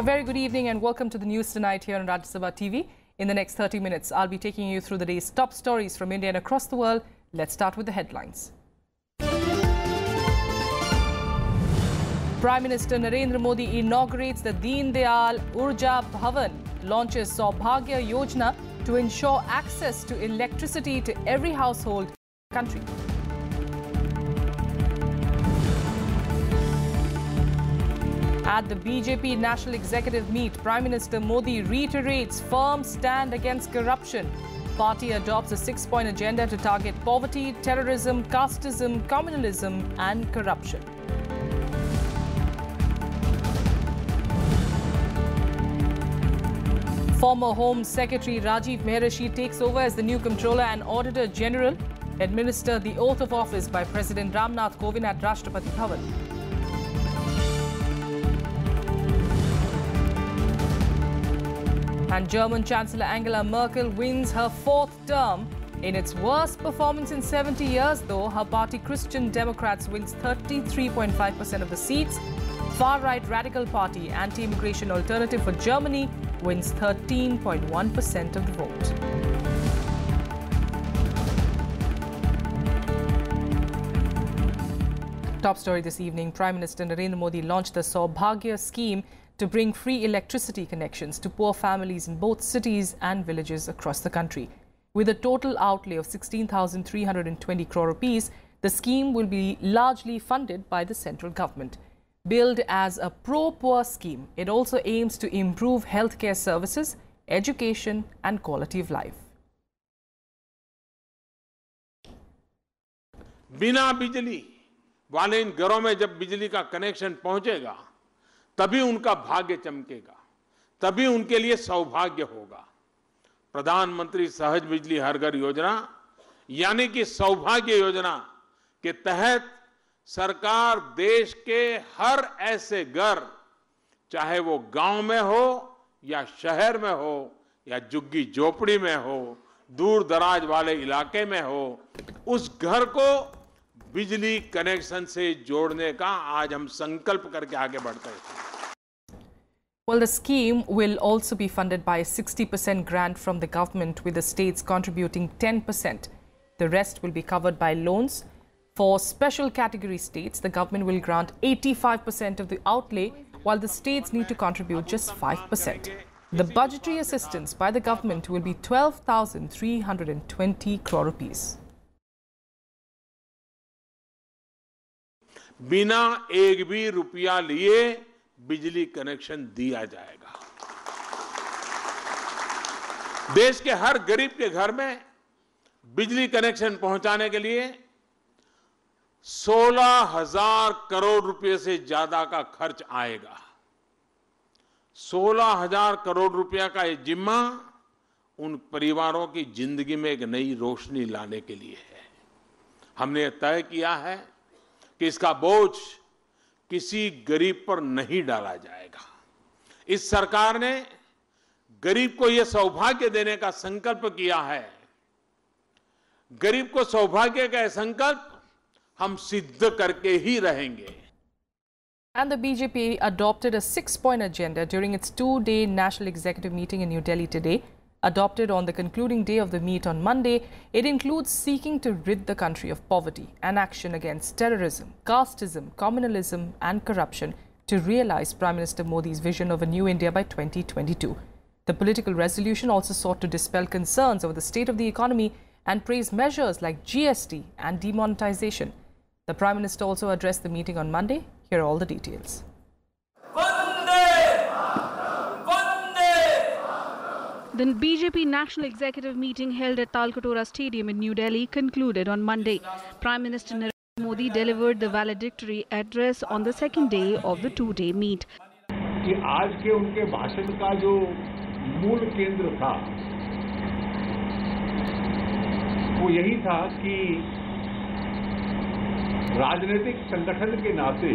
A very good evening and welcome to the news tonight here on Rajya TV. In the next 30 minutes, I'll be taking you through the day's top stories from India and across the world. Let's start with the headlines. Prime Minister Narendra Modi inaugurates the Deen Dayal Urja Bhavan, launches Saubhagya Yojana to ensure access to electricity to every household in the country. At the BJP National Executive Meet, Prime Minister Modi reiterates firm stand against corruption. Party adopts a six-point agenda to target poverty, terrorism, casteism, communalism and corruption. Former Home Secretary Rajiv Mehrishi takes over as the new Comptroller and Auditor General, administer the oath of office by President Ramnath Kovind at Rashtrapati Bhavan. And German Chancellor Angela Merkel wins her fourth term. In its worst performance in 70 years, though, her party Christian Democrats wins 33.5% of the seats. Far-right Radical Party, Anti-Immigration Alternative for Germany, wins 13.1% of the vote. Top story this evening, Prime Minister Narendra Modi launched the Saubhagya scheme to bring free electricity connections to poor families in both cities and villages across the country. With a total outlay of 16,320 crore rupees, the scheme will be largely funded by the central government. Billed as a pro-poor scheme, it also aims to improve healthcare services, education and quality of life. बिना बिजली वाले इन घरों में जब बिजली का connection पहुंचेगा, तभी उनका भाग्य चमकेगा, तभी उनके लिए सौभाग्य होगा। प्रधानमंत्री सहज बिजली हर घर योजना यानी कि सौभाग्य योजना के तहत सरकार देश के हर ऐसे घर, चाहे वो गांव में हो या शहर में हो या झुग्गी झोपड़ी में हो, दूर दराज वाले इलाके में हो, उस घर को बिजली कनेक्शन से जोड़ने का आज हम संकल्प करके आगे बढ़ते हैं। Well, the scheme will also be funded by a 60% grant from the government, with the states contributing 10%. The rest will be covered by loans. For special category states, the government will grant 85% of the outlay, while the states need to contribute just 5%. The budgetary assistance by the government will be 12,320 crore rupees. बिना एक भी रुपया लिए बिजली connection दिया जाएगा। देश के हर गरीब के घर में बिजली कनेक्शन पहुंचाने के लिए 16,000 करोड़ रुपए से ज्यादा का खर्च आएगा। 16,000 करोड़ रुपया का ये जिम्मा उन परिवारों की जिंदगी में एक नई रोशनी लाने के लिए है। हमने तय किया है कि इसका बोझ किसी गरीब पर नहीं डाला जाएगा। इस सरकार ने गरीब को यह सौभाग्य देने का संकल्प किया है। गरीब को सौभाग्य का संकल्प हम सिद्ध करके ही रहेंगे। And the BJP adopted a six-point agenda during its two-day national executive meeting in New Delhi today. Adopted on the concluding day of the meet on Monday, it includes seeking to rid the country of poverty and action against terrorism, casteism, communalism and corruption to realize Prime Minister Modi's vision of a new India by 2022. The political resolution also sought to dispel concerns over the state of the economy and praise measures like GST and demonetization. The Prime Minister also addressed the meeting on Monday. Here are all the details. The BJP National Executive meeting held at Talkatore Stadium in New Delhi concluded on Monday. Prime Minister Narendra Modi delivered the valedictory address on the second day of the two-day meet. कि आज के उनके भाषण का जो मूल केंद्र था वो यही था कि राजनीतिक संगठन के नाते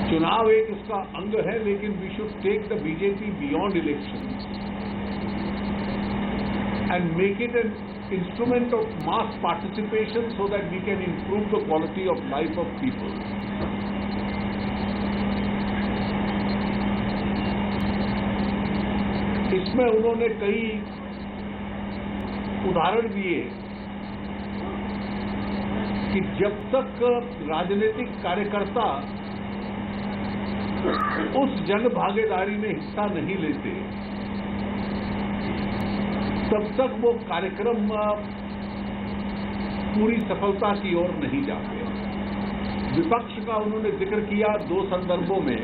चुनाव एक उसका अंग है, लेकिन we should take the BJP beyond election and make it an instrument of mass participation so that we can improve the quality of life of people. इसमें उन्होंने कई उदाहरण दिए कि जब तक राजनीतिक कार्यकर्ता उस जन भागीदारी में हिस्सा नहीं लेते, तब तक वो कार्यक्रम पूरी सफलता की ओर नहीं जाते। विपक्ष का उन्होंने जिक्र किया दो संदर्भों में।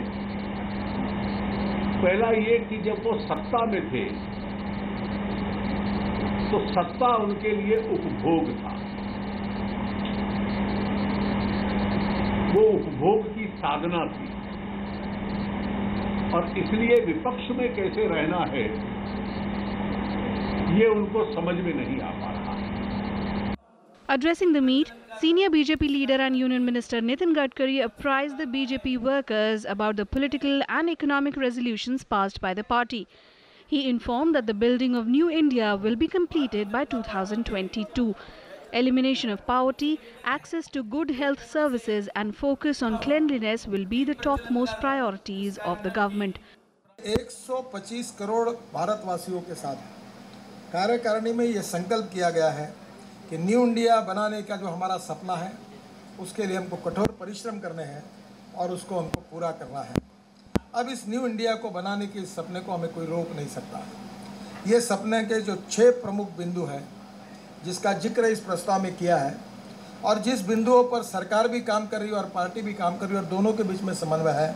पहला ये कि जब वो सत्ता में थे तो सत्ता उनके लिए उपभोग था, वो उपभोग की साधना थी, और इसलिए विपक्ष में कैसे रहना है ये उनको समझ में नहीं आ पा रहा है। Addressing the meet, senior BJP leader and Union Minister Nitin Gadkari apprised the BJP workers about the political and economic resolutions passed by the party. He informed that the building of New India will be completed by 2022. Elimination of poverty, access to good health services and focus on cleanliness will be the topmost priorities of the government. 125 crore भारतवासियों के साथ कार्यकारिणी में ये संकल्प किया गया है कि न्यू इंडिया बनाने का जो हमारा सपना है उसके लिए हमको कठोर परिश्रम करने हैं और उसको हमको पूरा करना है। अब इस न्यू इंडिया को बनाने के इस सपने को हमें कोई रोक नहीं सकता। ये सपने के जो 6 प्रमुख बिंदु हैं जिसका जिक्र इस प्रस्ताव में किया है और जिस बिंदुओं पर सरकार भी काम कर रही है और पार्टी भी काम कर रही है और दोनों के बीच में समन्वय है,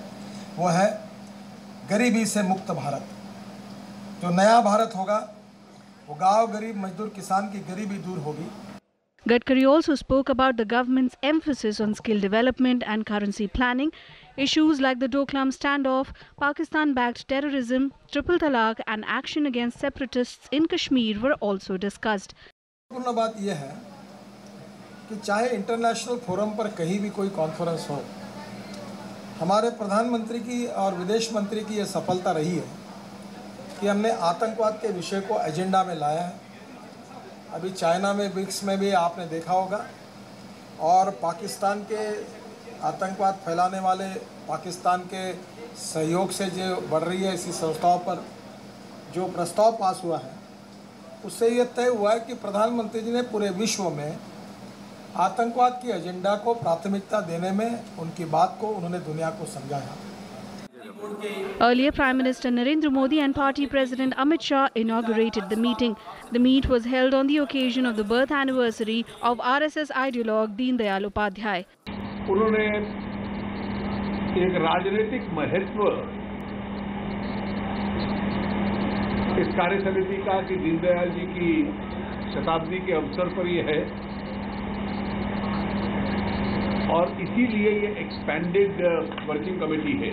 वो है गरीबी से मुक्त भारत। जो नया भारत होगा वो गांव गरीब मजदूर किसान की गरीबी दूर होगी। Gadkari also spoke about the government's emphasis on skill development and currency planning. Issues like the Doklam standoff, Pakistan-backed terrorism, triple talaq and action against separatists in Kashmir were also discussed. पूर्ण बात यह है कि चाहे international forum पर कहीं भी कोई कॉन्फ्रेंस हो, हमारे प्रधानमंत्री की और विदेश मंत्री की यह सफलता रही है कि हमने आतंकवाद के विषय को एजेंडा में लाया है। अभी चाइना में ब्रिक्स में भी आपने देखा होगा, और पाकिस्तान के आतंकवाद फैलाने वाले पाकिस्तान के सहयोग से जो बढ़ रही है, इसी संस्थाओं पर जो प्रस्ताव पास हुआ है उससे ये तय हुआ है कि प्रधानमंत्री जी ने पूरे विश्व में आतंकवाद की एजेंडा को प्राथमिकता देने में उनकी बात को उन्होंने दुनिया को समझाया। Earlier, Prime Minister Narendra Modi and Party President Amit Shah inaugurated the meeting. The meet was held on the occasion of the birth anniversary of RSS ideologue Deen Dayal Upadhyay. उन्होंने एक राजनीतिक महत्व इस कार्य समिति का कि दीनदयाल जी की शताब्दी के अवसर पर यह है, और इसीलिए ये एक्सपेंडेड वर्किंग कमेटी है।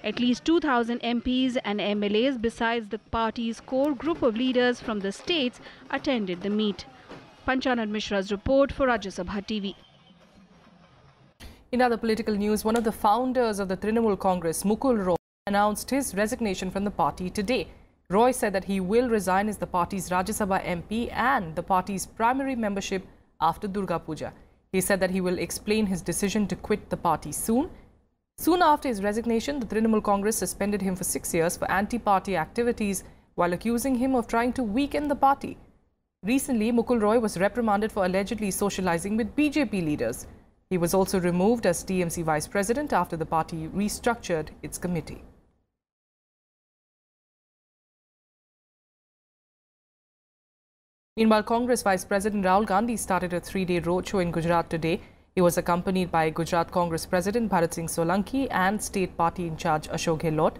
At least 2,000 MPs and MLAs besides the party's core group of leaders from the states attended the meet. Panchanad Mishra's report for Rajya Sabha TV. In other political news, one of the founders of the Trinamool Congress, Mukul Roy, announced his resignation from the party today. Roy said that he will resign as the party's Rajya Sabha MP and the party's primary membership after Durga Puja. He said that he will explain his decision to quit the party soon. Soon after his resignation, the Trinamool Congress suspended him for 6 years for anti-party activities while accusing him of trying to weaken the party. Recently, Mukul Roy was reprimanded for allegedly socializing with BJP leaders. He was also removed as TMC Vice President after the party restructured its committee. Meanwhile, Congress Vice President Rahul Gandhi started a 3-day roadshow in Gujarat today. He was accompanied by Gujarat Congress President Bharat Singh Solanki and State Party in charge Ashok Gehlot.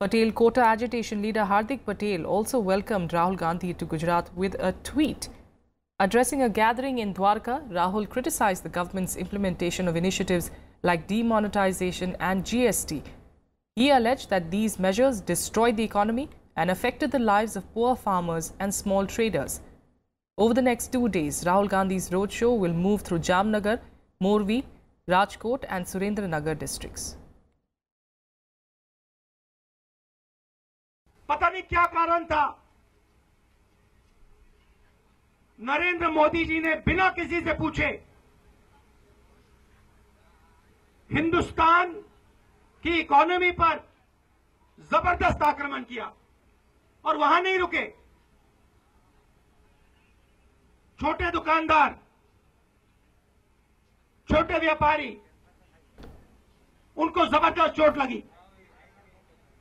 Patel Kota agitation leader Hardik Patel also welcomed Rahul Gandhi to Gujarat with a tweet. Addressing a gathering in Dwarka, Rahul criticized the government's implementation of initiatives like demonetization and GST. He alleged that these measures destroyed the economy and affected the lives of poor farmers and small traders. Over the next 2 days, Rahul Gandhi's roadshow will move through Jamnagar, Morvi, Rajkot and Surendranagar districts. पता नहीं क्या कारण था, नरेंद्र मोदी जी ने बिना किसी से पूछे हिंदुस्तान की इकोनॉमी पर जबरदस्त आक्रमण किया और वहां नहीं रुके। छोटे दुकानदार, छोटे व्यापारी, उनको जबरदस्त चोट लगी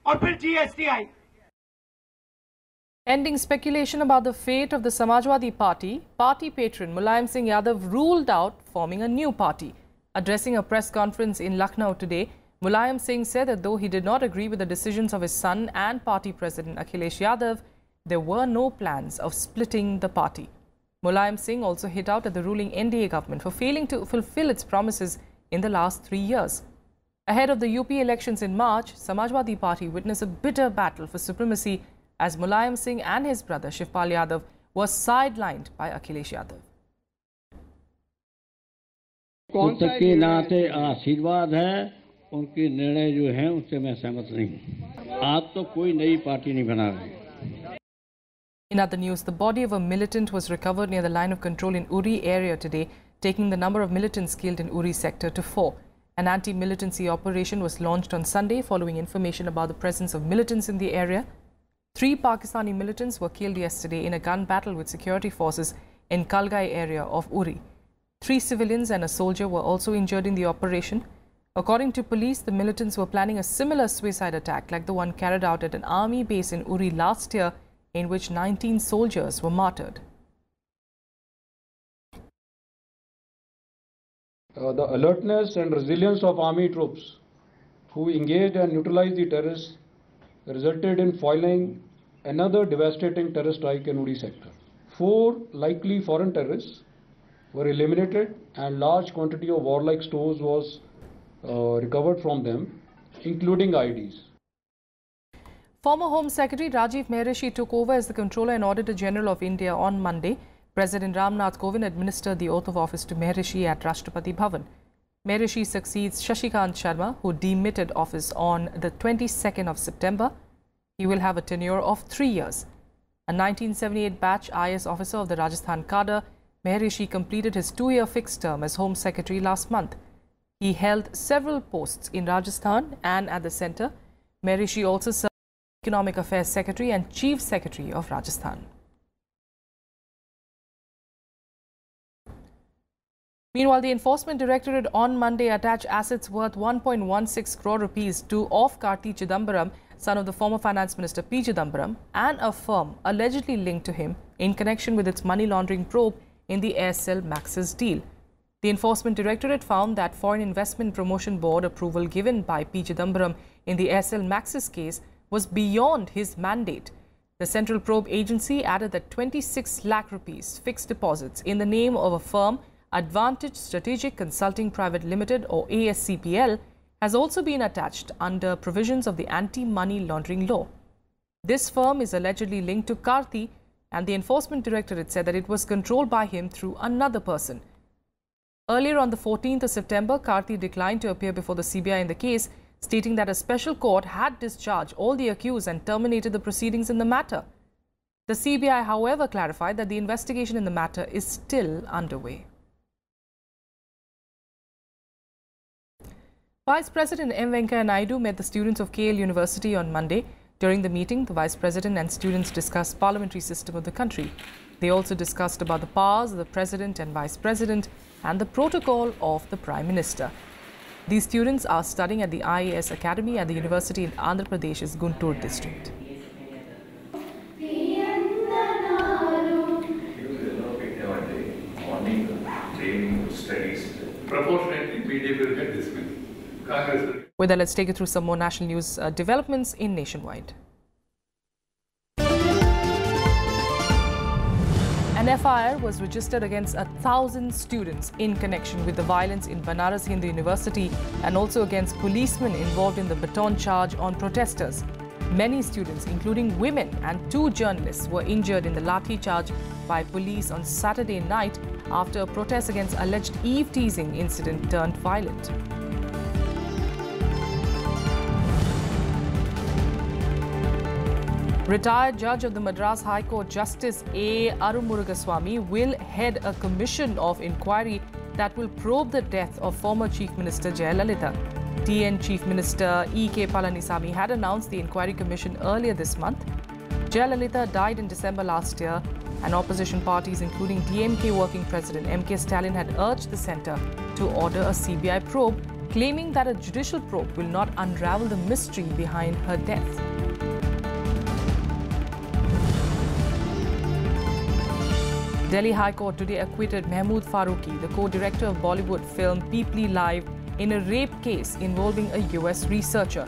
और फिर GST I. Ending speculation about the fate of the Samajwadi Party, party patron Mulayam Singh Yadav ruled out forming a new party. Addressing a press conference in Lucknow today, Mulayam Singh said that though he did not agree with the decisions of his son and party president Akhilesh Yadav, there were no plans of splitting the party. Mulayam Singh also hit out at the ruling NDA government for failing to fulfill its promises in the last 3 years. Ahead of the UP elections in March, Samajwadi Party witnessed a bitter battle for supremacy as Mulayam Singh and his brother Shivpal Yadav were sidelined by Akhilesh Yadav. पुत्र के नाते आशीर्वाद है, उनके निर्णय जो हैं उससे मैं सहमत नहीं हूं। आप तो कोई नई पार्टी नहीं बना रहे। In other news, the body of a militant was recovered near the line of control in Uri area today, taking the number of militants killed in Uri sector to 4. An anti-militancy operation was launched on Sunday following information about the presence of militants in the area. 3 Pakistani militants were killed yesterday in a gun battle with security forces in Kalgai area of Uri. 3 civilians and a soldier were also injured in the operation. According to police, the militants were planning a similar suicide attack like the one carried out at an army base in Uri last year, in which 19 soldiers were martyred. The alertness and resilience of army troops who engaged and neutralized the terrorists resulted in foiling another devastating terrorist strike in Uri sector. 4 likely foreign terrorists were eliminated and large quantity of warlike stores was recovered from them, including IDs. Former Home Secretary Rajiv Mehrishi took over as the Comptroller and Auditor General of India on Monday. President Ramnath Kovind administered the oath of office to Mehrishi at Rashtrapati Bhavan. Mehrishi succeeds Shashikant Sharma, who demitted office on the 22nd of September. He will have a tenure of 3 years. A 1978 batch IS officer of the Rajasthan cadre, Mehrishi completed his 2-year fixed term as Home Secretary last month. He held several posts in Rajasthan and at the centre. Mehrishi also served as Economic Affairs Secretary and Chief Secretary of Rajasthan. Meanwhile, the Enforcement Directorate on Monday attached assets worth 1.16 crore rupees to of Karti Chidambaram, son of the former Finance Minister P. Chidambaram, and a firm allegedly linked to him in connection with its money laundering probe in the Aircel Maxis deal. The Enforcement Directorate found that Foreign Investment Promotion Board approval given by P. Chidambaram in the Aircel Maxis case was beyond his mandate. The Central Probe Agency added that 26 lakh rupees fixed deposits in the name of a firm, Advantage Strategic Consulting Private Limited or ASCPL, has also been attached under provisions of the Anti-Money Laundering Law. This firm is allegedly linked to Karti, and the Enforcement Directorate said that it was controlled by him through another person. Earlier on the 14th of September, Karti declined to appear before the CBI in the case, stating that a special court had discharged all the accused and terminated the proceedings in the matter. The CBI, however, clarified that the investigation in the matter is still underway. Vice President M Venkaiah Naidu met the students of KLE University on Monday. During the meeting, the Vice President and students discussed parliamentary system of the country. They also discussed about the powers of the President and Vice President and the protocol of the Prime Minister. These students are studying at the IAS Academy at the university in Andhra Pradesh's Guntur district. With that, let's take you through some more national news developments in Nationwide. An FIR was registered against 1,000 students in connection with the violence in Banaras Hindu University and also against policemen involved in the baton charge on protesters. Many students, including women and 2 journalists, were injured in the lathi charge by police on Saturday night after a protest against alleged eve-teasing incident turned violent. Retired judge of the Madras High Court Justice A. Arumurugaswamy will head a commission of inquiry that will probe the death of former Chief Minister Jayalalitha. TN Chief Minister E.K. Palanisamy had announced the inquiry commission earlier this month. Jayalalitha died in December last year, and opposition parties including DMK working president MK Stalin had urged the centre to order a CBI probe, claiming that a judicial probe will not unravel the mystery behind her death. Delhi High Court today acquitted Mahmood Farooqi, the co-director of Bollywood film Peepli Live, in a rape case involving a US researcher.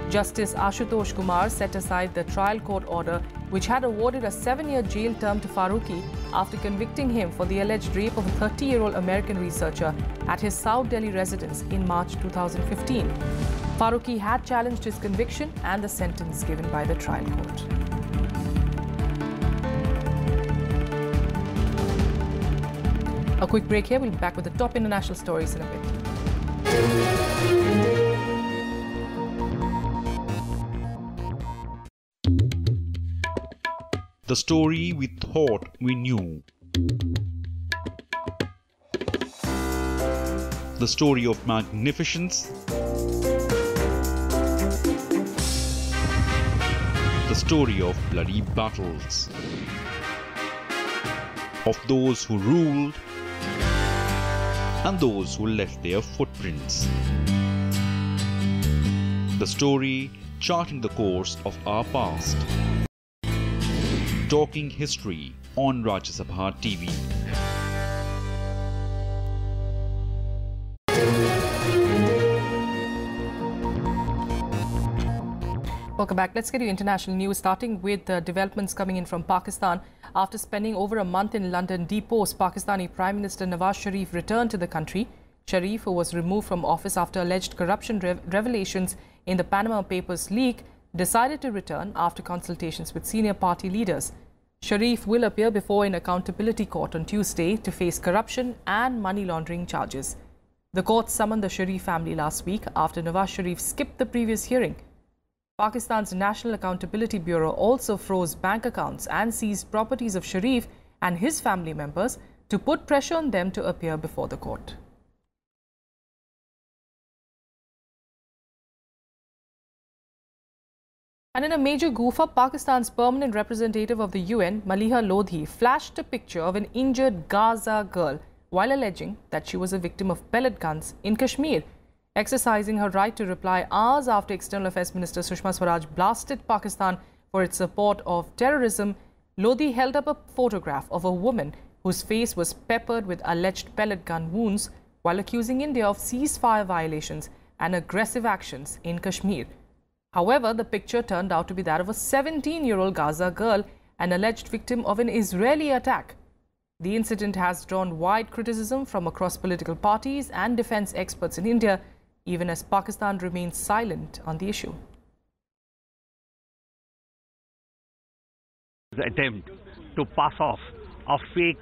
Justice Ashutosh Kumar set aside the trial court order which had awarded a 7-year jail term to Farooqi after convicting him for the alleged rape of a 30-year-old American researcher at his South Delhi residence in March 2015. Farooqi had challenged his conviction and the sentence given by the trial court. A quick break here. We'll be back with the top international stories in a bit. The story we thought we knew. The story of magnificence. The story of bloody battles. Of those who ruled and those who left their footprints. The story charting the course of our past. Talking history on Rajya Sabha TV. Welcome back. Let's get you international news, starting with the developments coming in from Pakistan. After spending over a month in London, deposed Pakistani Prime Minister Nawaz Sharif returned to the country. Sharif, who was removed from office after alleged corruption revelations in the Panama Papers leak, decided to return after consultations with senior party leaders. Sharif will appear before an accountability court on Tuesday to face corruption and money laundering charges. The court summoned the Sharif family last week after Nawaz Sharif skipped the previous hearing. Pakistan's National Accountability Bureau also froze bank accounts and seized properties of Sharif and his family members to put pressure on them to appear before the court. And in a major goof-up, Pakistan's permanent representative of the UN, Maliha Lodhi, flashed a picture of an injured Gaza girl while alleging that she was a victim of pellet guns in Kashmir. Exercising her right to reply hours after External Affairs Minister Sushma Swaraj blasted Pakistan for its support of terrorism, Lodhi held up a photograph of a woman whose face was peppered with alleged pellet gun wounds while accusing India of ceasefire violations and aggressive actions in Kashmir. However, the picture turned out to be that of a 17-year-old Gaza girl, an alleged victim of an Israeli attack. The incident has drawn wide criticism from across political parties and defense experts in India, even as Pakistan remains silent on the issue. The attempt to pass off of fake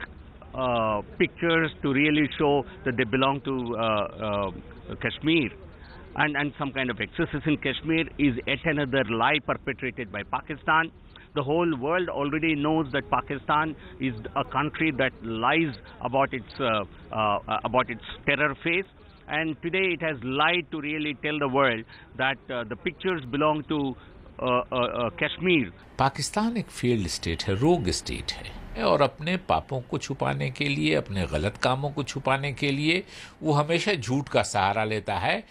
pictures to really show that they belong to Kashmir and some kind of excesses in Kashmir is yet another lie perpetrated by Pakistan. The whole world already knows that Pakistan is a country that lies about its terror face. And today it has lied to really tell the world that the pictures belong to Kashmir. Pakistan एक failed state है, रोग state है, और अपने पापों को छुपाने के लिए, अपने गलत कामों को छुपाने के लिए वो हमेशा झूठ का सहारा लेता है।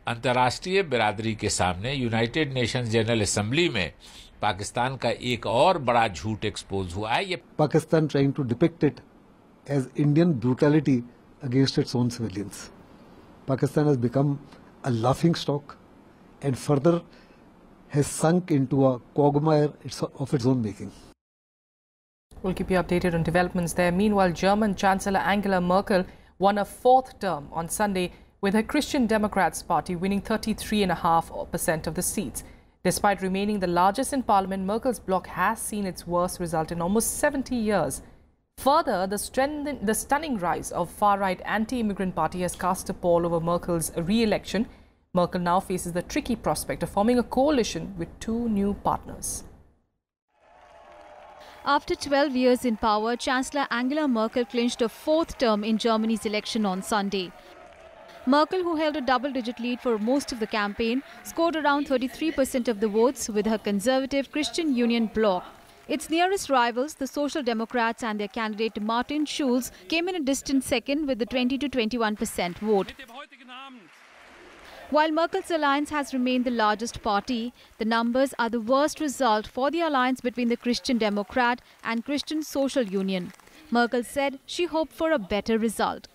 अंतर्राष्ट्रीय बिरादरी के सामने यूनाइटेड नेशंस जनरल असेंबली में पाकिस्तान का एक और बड़ा झूठ एक्सपोज हुआ है। ये Pakistan trying to depict it as Indian brutality against its own civilians. Pakistan has become a laughing stock and further has sunk into a quagmire of its own making. We'll keep you updated on developments there. Meanwhile, German Chancellor Angela Merkel won a fourth term on Sunday, with her Christian Democrats party winning 33.5% of the seats. Despite remaining the largest in parliament, Merkel's bloc has seen its worst result in almost 70 years. Further, the stunning rise of far-right anti-immigrant party has cast a pall over Merkel's re-election. Merkel now faces the tricky prospect of forming a coalition with two new partners. After 12 years in power, Chancellor Angela Merkel clinched a fourth term in Germany's election on Sunday. Merkel, who held a double-digit lead for most of the campaign, scored around 33% of the votes with her conservative Christian Union bloc. Its nearest rivals, the Social Democrats and their candidate Martin Schulz, came in a distant second with the 20 to 21% vote. While Merkel's alliance has remained the largest party, the numbers are the worst result for the alliance between the Christian Democrat and Christian Social Union. Merkel said she hoped for a better result.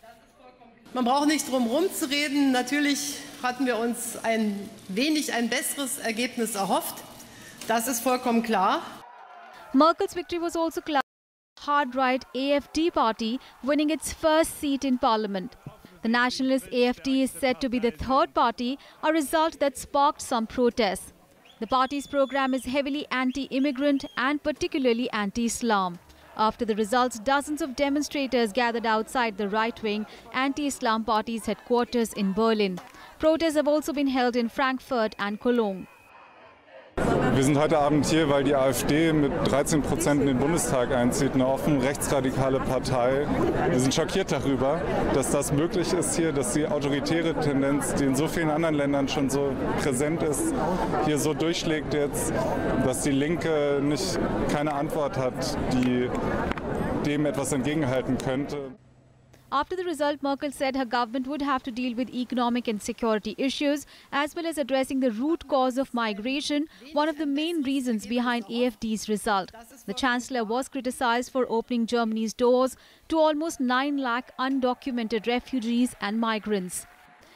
Man braucht nicht drum herum zu reden. Natürlich hatten wir uns ein besseres Ergebnis erhofft. Das ist vollkommen klar. Merkel's victory was also clouded by the hard-right AfD party winning its first seat in parliament. The nationalist AfD is said to be the third party, a result that sparked some protests. The party's program is heavily anti-immigrant and particularly anti-Islam. After the results, dozens of demonstrators gathered outside the right-wing anti-Islam party's headquarters in Berlin. Protests have also been held in Frankfurt and Cologne. Wir sind heute Abend hier, weil die AfD mit 13% in den Bundestag einzieht, eine offen rechtsradikale Partei. Wir sind schockiert darüber, dass das möglich ist hier, dass die autoritäre Tendenz, die in so vielen anderen Ländern schon so präsent ist, hier so durchschlägt jetzt, dass die Linke keine Antwort hat, die dem etwas entgegenhalten könnte. After the result, Merkel said her government would have to deal with economic and security issues, as well as addressing the root cause of migration, one of the main reasons behind AfD's result. The Chancellor was criticized for opening Germany's doors to almost 9 lakh undocumented refugees and migrants.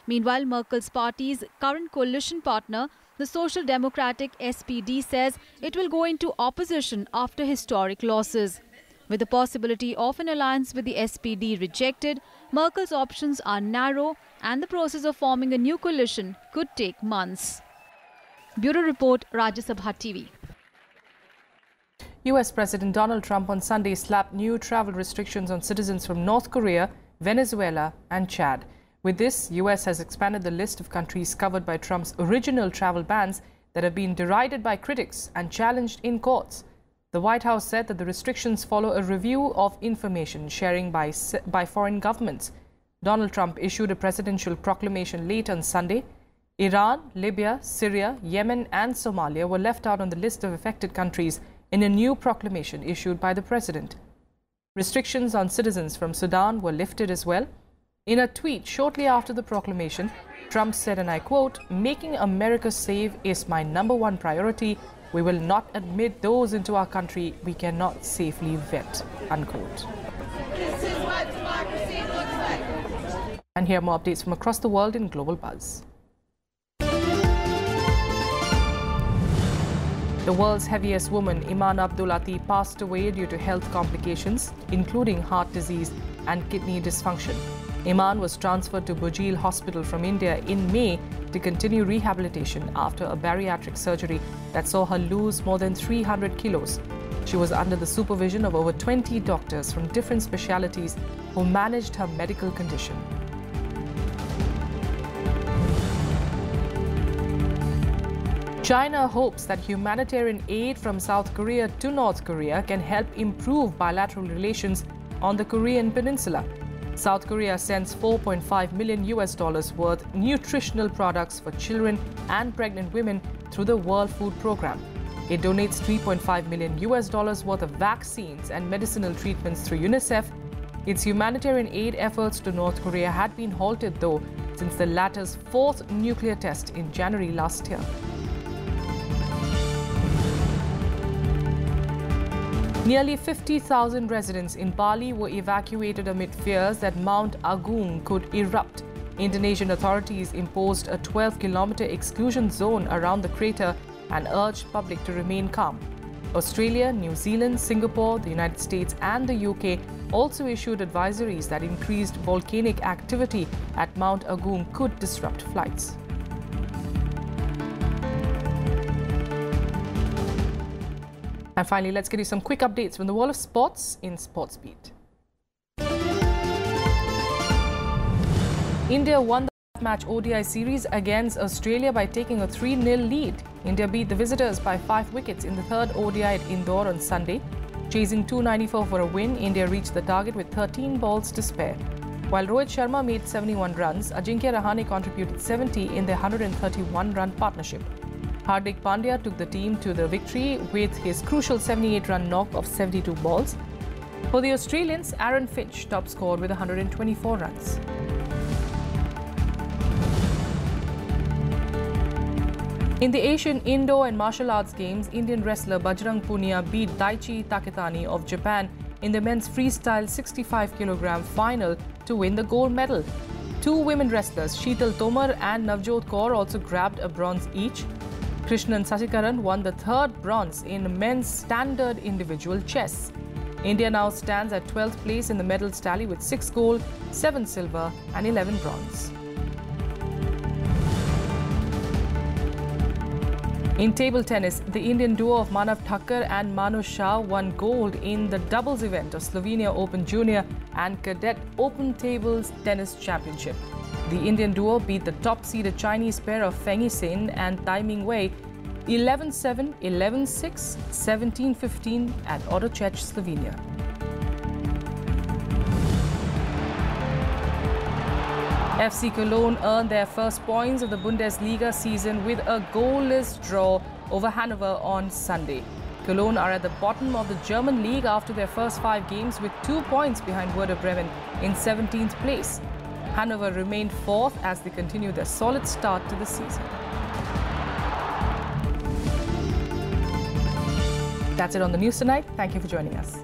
Meanwhile, Merkel's party's current coalition partner, the Social Democratic SPD, says it will go into opposition after historic losses. With the possibility of an alliance with the SPD rejected, Merkel's options are narrow and the process of forming a new coalition could take months. Bureau Report, Rajya Sabha TV. US President Donald Trump on Sunday slapped new travel restrictions on citizens from North Korea, Venezuela and Chad. With this, US has expanded the list of countries covered by Trump's original travel bans that have been derided by critics and challenged in courts. The White House said that the restrictions follow a review of information sharing by foreign governments. Donald Trump issued a presidential proclamation late on Sunday. Iran, Libya, Syria, Yemen and Somalia were left out on the list of affected countries in a new proclamation issued by the president. Restrictions on citizens from Sudan were lifted as well. In a tweet shortly after the proclamation, Trump said, and I quote, "Making America safe is my #1 priority. We will not admit those into our country we cannot safely vet," unquote. This is what democracy looks like. And here are more updates from across the world in Global Buzz. The world's heaviest woman, Iman Abdulati, passed away due to health complications, including heart disease and kidney dysfunction. Iman was transferred to Bujil Hospital from India in May to continue rehabilitation after a bariatric surgery that saw her lose more than 300 kilos. She was under the supervision of over 20 doctors from different specialities who managed her medical condition. China hopes that humanitarian aid from South Korea to North Korea can help improve bilateral relations on the Korean peninsula. South Korea sends $4.5 million worth nutritional products for children and pregnant women through the World Food Programme. It donates $3.5 million worth of vaccines and medicinal treatments through UNICEF. Its humanitarian aid efforts to North Korea had been halted, though, since the latter's 4th nuclear test in January last year. Nearly 50,000 residents in Bali were evacuated amid fears that Mount Agung could erupt. Indonesian authorities imposed a 12-kilometer exclusion zone around the crater and urged public to remain calm. Australia, New Zealand, Singapore, the United States and the UK also issued advisories that increased volcanic activity at Mount Agung could disrupt flights. And finally, let's get you some quick updates from the world of sports in Sports Beat. India won the match ODI series against Australia by taking a 3-0 lead. India beat the visitors by 5 wickets in the third ODI at Indore on Sunday. Chasing 294 for a win, India reached the target with 13 balls to spare. While Rohit Sharma made 71 runs, Ajinkya Rahane contributed 70 in their 131-run partnership. Hardik Pandya took the team to the victory with his crucial 78-run knock of 72 balls. For the Australians, Aaron Finch top scored with 124 runs. In the Asian Indoor and Martial Arts Games, Indian wrestler Bajrang Punia beat Daichi Taketani of Japan in the men's freestyle 65 kg final to win the gold medal. Two women wrestlers, Sheetal Tomar and Navjot Kaur, also grabbed a bronze each. Krishnan Sasikaran won the third bronze in men's standard individual chess. India now stands at 12th place in the medals tally with 6 gold, 7 silver and 11 bronze. In table tennis, the Indian duo of Manav Thakkar and Manu Shah won gold in the doubles event of Slovenia Open Junior and Cadet Open Tables Tennis Championship. The Indian duo beat the top-seeded Chinese pair of Feng Yixin and Tai Mingwei 11-7, 11-6, 17-15 at Auditor, Slovenia. FC Cologne earned their first points of the Bundesliga season with a goalless draw over Hanover on Sunday. Cologne are at the bottom of the German league after their first 5 games with 2 points behind Werder Bremen in 17th place. Hanover remained 4th as they continue their solid start to the season. That's it on the news tonight. Thank you for joining us.